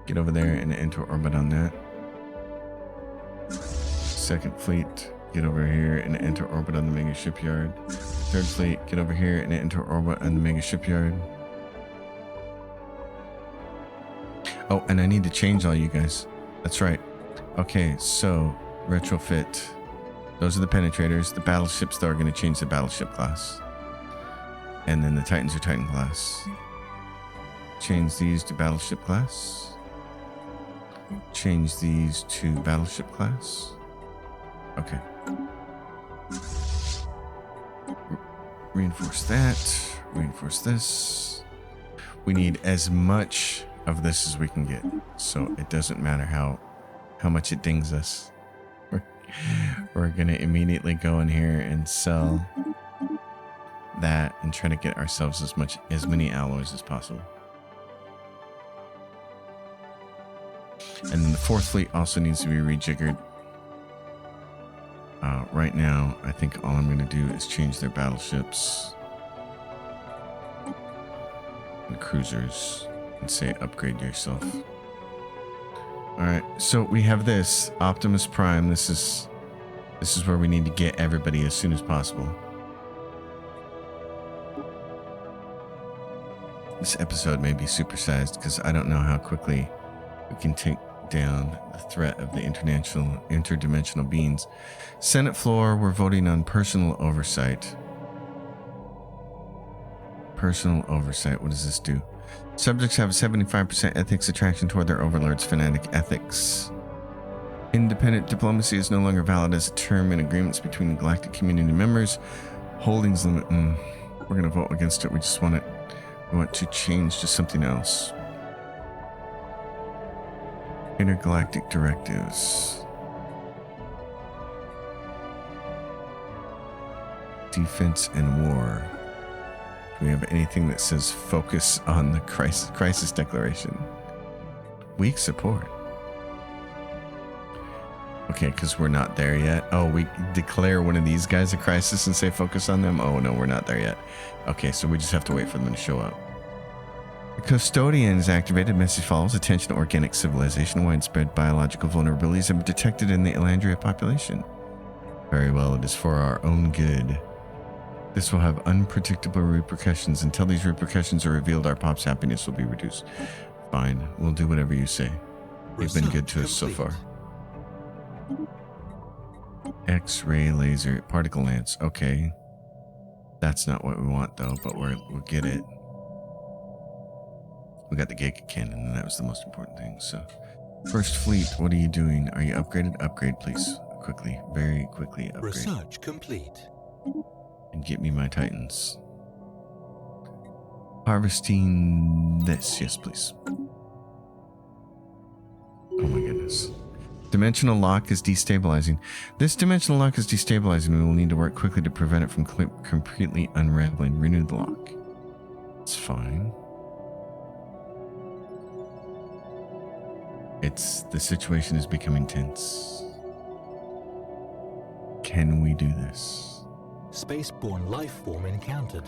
Get over there and enter orbit on that. Second fleet, get over here and enter orbit on the mega shipyard. Third fleet, get over here and enter orbit on the mega shipyard. Oh, and I need to change all you guys. That's right. Okay, so retrofit. Those are the penetrators. The battleships, though, are going to change the battleship class. And then the Titans are Titan class. Change these to battleship class. Change these to battleship class. Okay. Reinforce that. Reinforce this. We need as much of this as we can get. So it doesn't matter how much it dings us. We're gonna immediately go in here and sell that and try to get ourselves as many alloys as possible. And then the 4th fleet also needs to be rejiggered. Right now, I think all I'm going to do is change their battleships and cruisers and say upgrade yourself. Alright, so we have this Optimus Prime. This is where we need to get everybody as soon as possible. This episode may be supersized because I don't know how quickly we can take down the threat of the interdimensional beings. Senate floor, we're voting on personal oversight. Personal oversight, what does this do? Subjects have a 75% ethics attraction toward their overlords' fanatic ethics. Independent diplomacy is no longer valid as a term in agreements between galactic community members. Holdings limit, we're going to vote against it. We want to change to something else. Intergalactic directives. Defense and war. Do we have anything that says focus on the crisis declaration? Weak support. Okay, because we're not there yet. Oh, we declare one of these guys a crisis and say focus on them? Oh, no, we're not there yet. Okay, so we just have to wait for them to show up. The Custodian is activated. Message follows. Attention, organic civilization. Widespread biological vulnerabilities have been detected in the Elandria population. Very well, it is for our own good. This will have unpredictable repercussions. Until these repercussions are revealed, our pop's happiness will be reduced. Fine, we'll do whatever you say. You've been good to us so far. X-ray laser, particle lance. Okay. That's not what we want though, but we'll get it. We got the Giga Cannon, and that was the most important thing. So, First Fleet, what are you doing? Are you upgraded? Upgrade, please. Quickly, very quickly upgrade. Research complete. And get me my Titans. Harvesting this, yes, please. Oh my goodness. Dimensional lock is destabilizing. This dimensional lock is destabilizing. We will need to work quickly to prevent it from completely unraveling. Renew the lock. It's fine. The situation is becoming tense. Can we do this? Spaceborne life form encountered.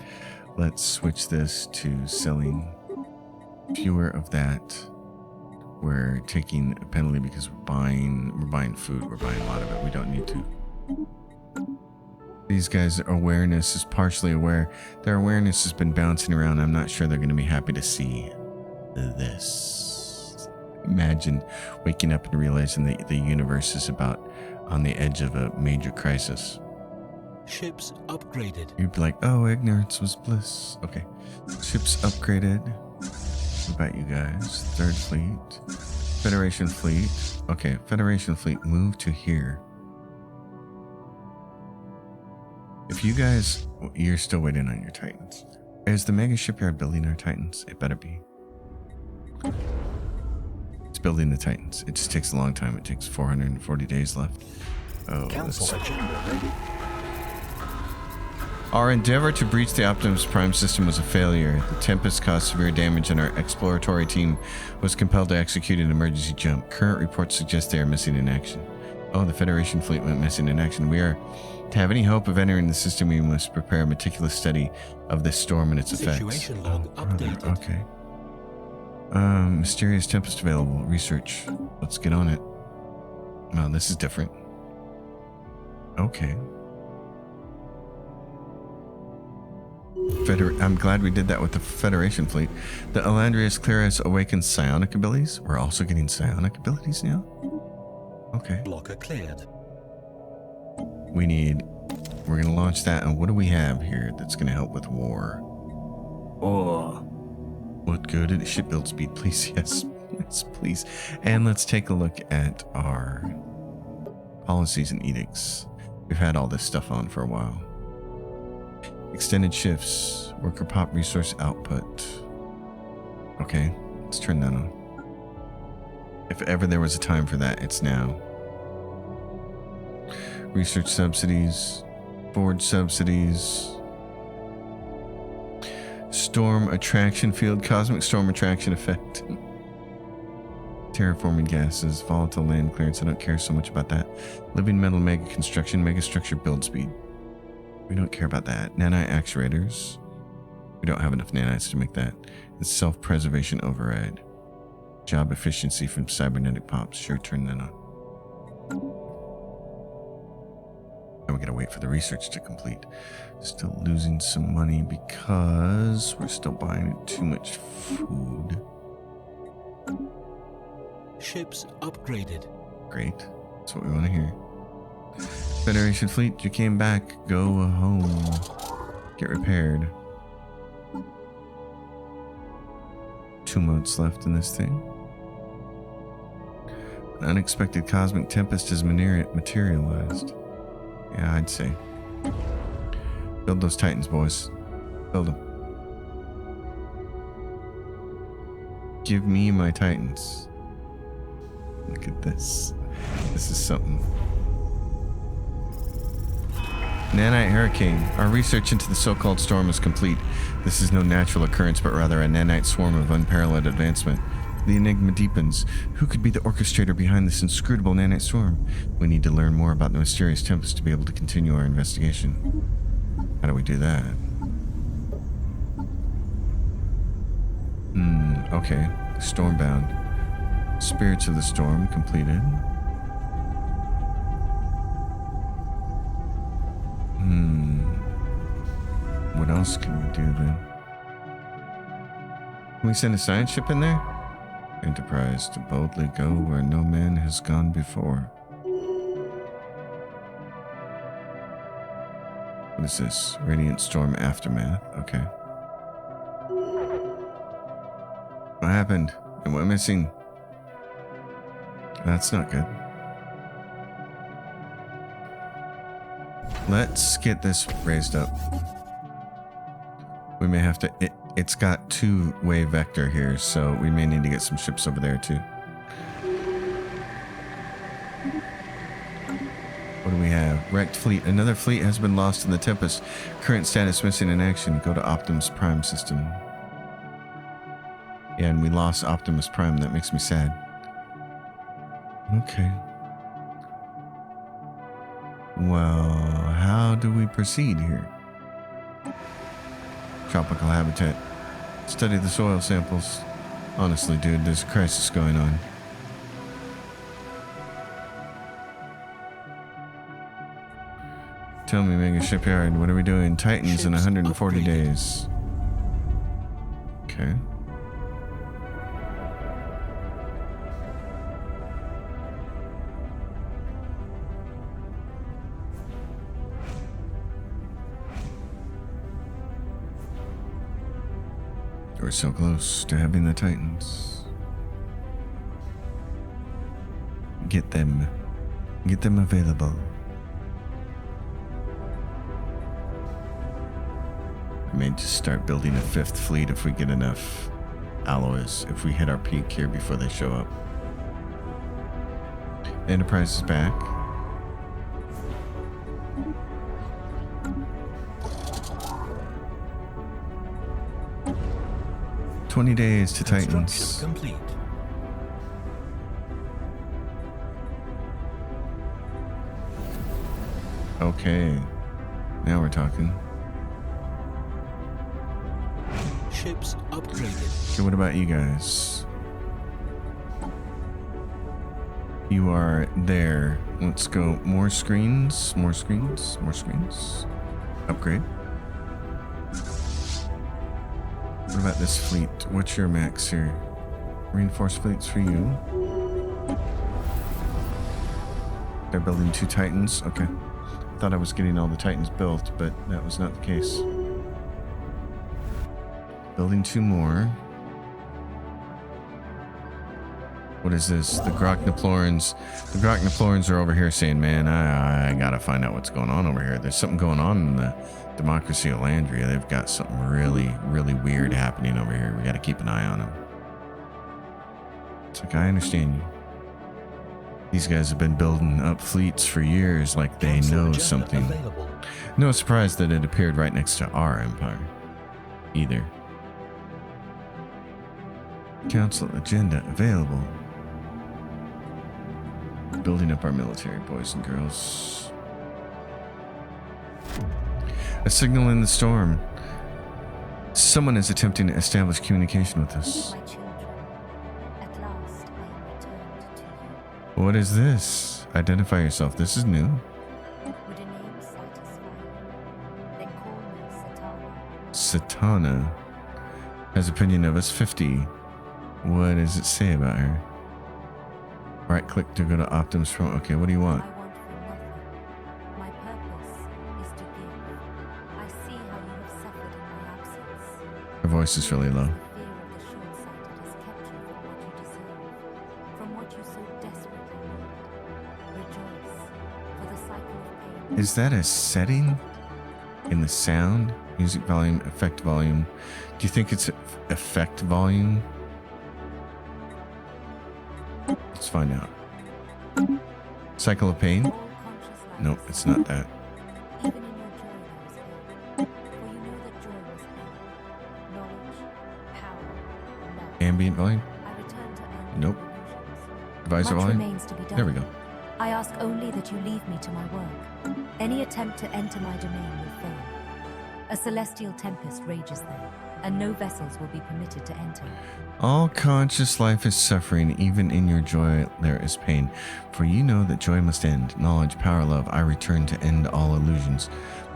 Let's switch this to selling fewer of that. We're taking a penalty because we're buying food. We're buying a lot of it. We don't need to. These guys' awareness is partially aware. Their awareness has been bouncing around. I'm not sure they're going to be happy to see this. Imagine waking up and realizing that the universe is about on the edge of a major crisis. Ships upgraded. You'd be like, oh, ignorance was bliss. Okay. Ships upgraded. What about you guys? Third Fleet. Federation Fleet. Okay, Federation Fleet, move to here. If you guys, you're still waiting on your Titans. Is the mega shipyard building our Titans? It better be. It's building the Titans. It just takes a long time. It takes 440 days left. Oh, Council agenda ready. Our endeavor to breach the Optimus Prime system was a failure. The Tempest caused severe damage and our exploratory team was compelled to execute an emergency jump. Current reports suggest they are missing in action. Oh, the Federation fleet went missing in action. To have any hope of entering the system, we must prepare a meticulous study of this storm and its effects. Situation log updated. Okay. Mysterious Tempest available. Research. Let's get on it. Oh, this is different. Okay. I'm glad we did that with the Federation fleet. The Elandria's Clearus awakens psionic abilities. We're also getting psionic abilities now? Okay. Blocker cleared. We're going to launch that. And what do we have here that's going to help with war? Oh. What good at ship build speed, please? Yes. Yes, please. And let's take a look at our policies and edicts. We've had all this stuff on for a while. Extended shifts, worker pop resource output. Okay, let's turn that on. If ever there was a time for that, it's now. Research subsidies. Board subsidies. Storm attraction field. Cosmic storm attraction effect. Terraforming gases. Volatile land clearance. I don't care so much about that. Living metal mega construction. Mega structure build speed. We don't care about that. Nanite actuators. We don't have enough nanites to make that. And self-preservation override. Job efficiency from cybernetic pops. Sure, turn that on. Now we gotta wait for the research to complete. Still losing some money because we're still buying too much food. Ships upgraded. Great. That's what we want to hear. Federation fleet, you came back. Go home. Get repaired. 2 months left in this thing. An unexpected cosmic tempest has materialized. Yeah, I'd say. Build those Titans, boys. Build them. Give me my Titans. Look at this. This is something. Nanite Hurricane. Our research into the so-called storm is complete. This is no natural occurrence, but rather a nanite swarm of unparalleled advancement. The enigma deepens. Who could be the orchestrator behind this inscrutable nanite storm? We need to learn more about the mysterious tempest to be able to continue our investigation. How do we do that? Okay. Stormbound. Spirits of the Storm completed. What else can we do then? Can we send a science ship in there? Enterprise to boldly go where no man has gone before. What is this? Radiant Storm Aftermath. Okay. What happened? And we're missing. That's not good. Let's get this raised up. We may have to... It's got two-way vector here, so we may need to get some ships over there too. What do we have? Wrecked fleet. Another fleet has been lost in the Tempest. Current status missing in action. Go to Optimus Prime system. Yeah, and we lost Optimus Prime. That makes me sad. Okay. Well, how do we proceed here? Tropical habitat. Study the soil samples. Honestly, dude, there's a crisis going on. Tell me, Mega Shipyard, what are we doing? Titans in 140 days. Okay. We're so close to having the Titans. Get them. Get them available. I may just start building a fifth fleet if we get enough alloys, if we hit our peak here before they show up. Enterprise is back. $20 days to Titans. Complete. Okay. Now we're talking. Ships upgraded. Okay, what about you guys? You are there. Let's go. More screens. More screens. More screens. Upgrade. What about this fleet? What's your max here? Reinforced fleets for you. They're building 2 Titans. Okay. Thought I was getting all the Titans built, but that was not the case. Building 2 more. What is this? The Groknoplorans. The Groknoplorans are over here saying, man, I gotta find out what's going on over here. There's something going on in the Democracy of Landria. They've got something really, really weird happening over here. We gotta keep an eye on them. It's like, I understand you. These guys have been building up fleets for years like they Council know agenda something. available. No surprise that it appeared right next to our empire. Either. Council agenda available. Building up our military, boys and girls. A signal in the storm. Someone is attempting to establish communication with us. My children, at last I am returned to you. What is this? Identify yourself. This is new. Would a name satisfy you? Then call me Satana. Satana has opinion of us 50. What does it say about her? Right click to go to Optimus Pro. Okay, what do you want? I want for nothing. My purpose is to give. I see how you have suffered in my absence. Her voice is really low. The fear of the short-sighted has kept you from what you deserve, from what you so desperately need. Rejoice, for the cycle of pain. Is that a setting in the sound? Music volume, effect volume. Do you think it's effect volume? Let's find out. Cycle of pain? All conscious life Nope, is it's not that. even in your joy there is pain. For you know that joy was pain. Knowledge, power, love. Ambient volume? I return to end Nope. illusions. Visor Much volume? remains to be done. There we go. I ask only that you leave me to my work. Any attempt to enter my domain will fail. A celestial tempest rages there, and no vessels will be permitted to enter. All conscious life is suffering, even in your joy there is pain. For you know that joy must end. Knowledge, power, love, I return to end all illusions.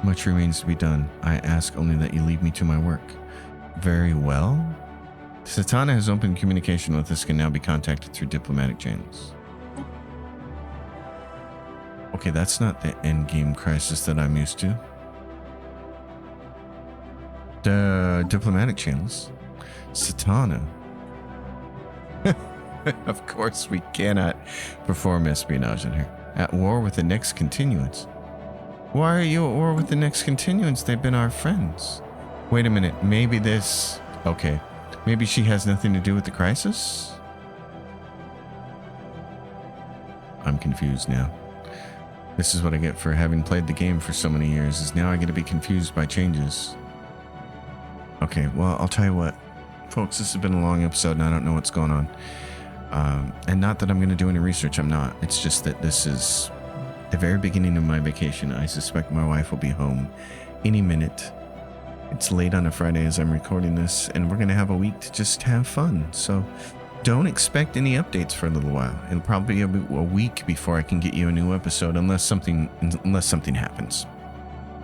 Much remains to be done. I ask only that you leave me to my work. Very well. Satana has opened communication with us, can now be contacted through diplomatic channels. Okay, that's not the endgame crisis that I'm used to. The diplomatic channels. Satana. Of course, we cannot perform espionage on her. At war with the next continuance. Why are you at war with the next continuance? They've been our friends. Wait a minute. Maybe this... Okay. Maybe she has nothing to do with the crisis? I'm confused now. This is what I get for having played the game for so many years, is now I get to be confused by changes. Okay, well, I'll tell you what. Folks, this has been a long episode and I don't know what's going on. And not that I'm going to do any research, I'm not. It's just that this is the very beginning of my vacation. I suspect my wife will be home any minute. It's late on a Friday as I'm recording this, and we're going to have a week to just have fun. So don't expect any updates for a little while. It'll probably be a week before I can get you a new episode, unless something happens.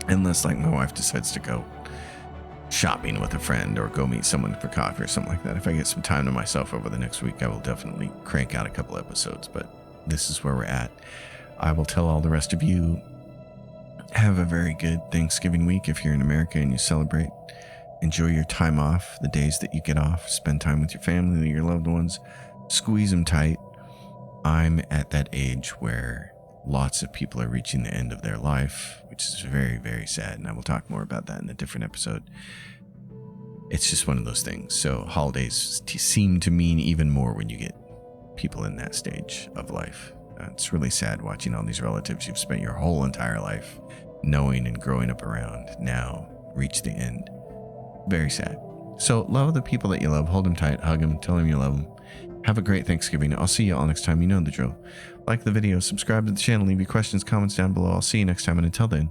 Unless, like, my wife decides to go shopping with a friend or go meet someone for coffee or something like that. If I get some time to myself over the next week, I will definitely crank out a couple episodes, but this is where we're at. I will tell all the rest of you, have a very good Thanksgiving week if you're in America and you celebrate. Enjoy your time off, the days that you get off. Spend time with your family, your loved ones. Squeeze them tight. I'm at that age where lots of people are reaching the end of their life, which is very, very sad, and I will talk more about that in a different episode. It's just one of those things. So holidays seem to mean even more when you get people in that stage of life. It's really sad watching all these relatives you've spent your whole entire life knowing and growing up around now reach the end. Very sad. So love the people that you love. Hold them tight. Hug them. Tell them you love them. Have a great Thanksgiving. I'll see you all next time. You know the drill. Like the video, subscribe to the channel, leave your questions, comments down below. I'll see you next time, and until then,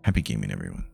happy gaming, everyone.